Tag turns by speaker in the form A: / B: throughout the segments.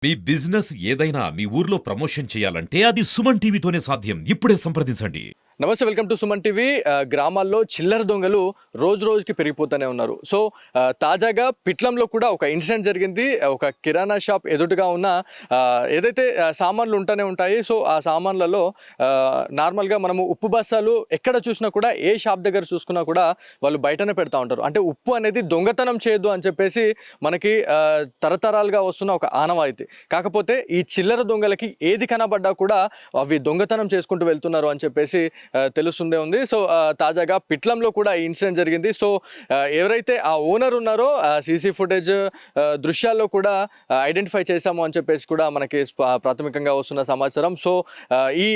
A: మీ business ఏదైనా మీ ఊర్లో promotion చేయాలంటే అది సుమన్ టీవీతోనే సాధ్యం. ఇప్పుడే సంప్రదించండి.
B: నమస్తే, వెల్కమ్ టు సుమన్ టీవీ. గ్రామాల్లో చిల్లర దొంగలు రోజు రోజుకి పెరిగిపోతూనే ఉన్నారు. సో తాజాగా పిట్లంలో కూడా ఒక ఇన్సిడెంట్ జరిగింది. ఒక కిరాణా షాప్ ఎదురుగా ఉన్న ఏదైతే సామాన్లు ఉంటూనే ఉంటాయి. సో ఆ సామాన్లలో నార్మల్గా మనము ఉప్పు బస్తాలు ఎక్కడ చూసినా కూడా, ఏ షాప్ దగ్గర చూసుకున్నా కూడా వాళ్ళు బయటనే పెడతా ఉంటారు. అంటే ఉప్పు అనేది దొంగతనం చేయొద్దు అని చెప్పేసి మనకి తరతరాలుగా వస్తున్న ఒక ఆనవాయితీ. కాకపోతే ఈ చిల్లర దొంగలకి ఏది కనబడ్డా కూడా అవి దొంగతనం చేసుకుంటూ వెళ్తున్నారు అని చెప్పేసి తెలుస్తుందే ఉంది. సో తాజాగా పిట్లంలో కూడా ఈ ఇన్సిడెంట్ జరిగింది. సో ఎవరైతే ఆ ఓనర్ ఉన్నారో సీసీ ఫుటేజ్ దృశ్యాల్లో కూడా ఐడెంటిఫై చేశాము అని చెప్పేసి కూడా మనకి ప్రాథమికంగా వస్తున్న సమాచారం. సో ఈ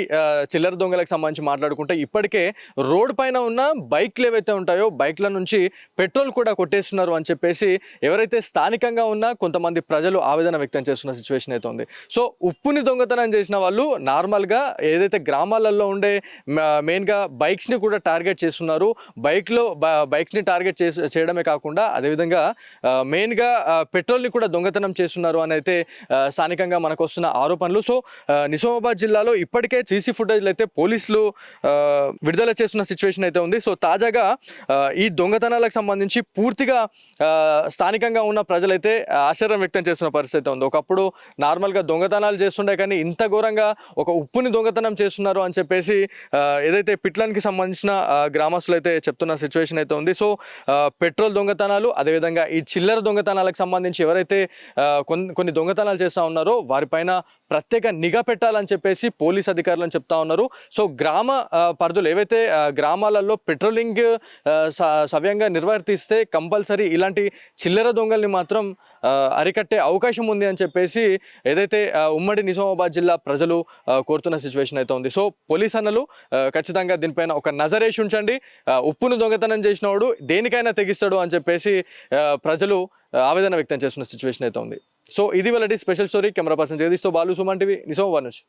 B: చిల్లర దొంగలకు సంబంధించి మాట్లాడుకుంటే, ఇప్పటికే రోడ్ పైన ఉన్న బైక్లు ఏవైతే ఉంటాయో బైక్ల నుంచి పెట్రోల్ కూడా కొట్టేస్తున్నారు అని చెప్పేసి ఎవరైతే స్థానికంగా ఉన్న కొంతమంది ప్రజలు ఆవేదన వ్యక్తం చేస్తున్న సిచ్యువేషన్ అయితే ఉంది. సో ఉప్పుని దొంగతనం చేసిన వాళ్ళు నార్మల్గా ఏదైతే గ్రామాలలో ఉండే మెయిన్గా బైక్స్ని కూడా టార్గెట్ చేస్తున్నారు. బైక్స్ని టార్గెట్ చేయడమే కాకుండా అదేవిధంగా మెయిన్గా పెట్రోల్ని కూడా దొంగతనం చేస్తున్నారు అని అయితే స్థానికంగా మనకు వస్తున్న ఆరోపణలు. సో నిజామాబాద్ జిల్లాలో ఇప్పటికే సీసీ ఫుటేజ్లు అయితే పోలీసులు విడుదల చేస్తున్న సిచ్యువేషన్ అయితే ఉంది. సో తాజాగా ఈ దొంగతనాలకు సంబంధించి పూర్తిగా స్థానికంగా ఉన్న ప్రజలైతే ఆశ్చర్యం వ్యక్తం చేస్తున్న పరిస్థితి ఉంది. ఒకప్పుడు నార్మల్గా దొంగతనాలు చేస్తుండే, కానీ ఇంత ఘోరంగా ఒక ఉప్పుని దొంగతనం చేస్తున్నారు అని చెప్పేసి ఏదైతే పిట్లానికి సంబంధించిన గ్రామస్తులు అయితే చెప్తున్న సిచ్యువేషన్ అయితే ఉంది. సో పెట్రోల్ దొంగతనాలు, అదేవిధంగా ఈ చిల్లర దొంగతనాలకు సంబంధించి ఎవరైతే కొన్ని దొంగతనాలు చేస్తూ ఉన్నారో వారిపైన ప్రత్యేక నిఘా పెట్టాలని చెప్పేసి పోలీస్ అధికారులను చెప్తా ఉన్నారు. సో గ్రామ పరిధులు ఏవైతే గ్రామాలలో పెట్రోలింగ్ సవ్యంగా నిర్వర్తిస్తే కంపల్సరీ ఇలాంటి చిల్లర దొంగల్ని మాత్రం అరికట్టే అవకాశం ఉంది అని చెప్పేసి ఏదైతే ఉమ్మడి నిజామాబాద్ జిల్లా ప్రజలు కోరుతున్న సిచ్యువేషన్ అయితే ఉంది. సో పోలీస్ అన్నలు ఖచ్చితంగా దీనిపైన ఒక నజరేసి ఉంచండి. ఉప్పును దొంగతనం చేసినవాడు దేనికైనా తెగిస్తాడు అని చెప్పేసి ప్రజలు ఆవేదన వ్యక్తం చేస్తున్న సిచ్యువేషన్ అయితే ఉంది. సో ఇది వాళ్ళ స్పెషల్ స్టోరీ. కెమెరా పర్సన్ జగదీష్తో బాలు, సుమన్ టీవీ, నిజామాబాద్ నుంచి.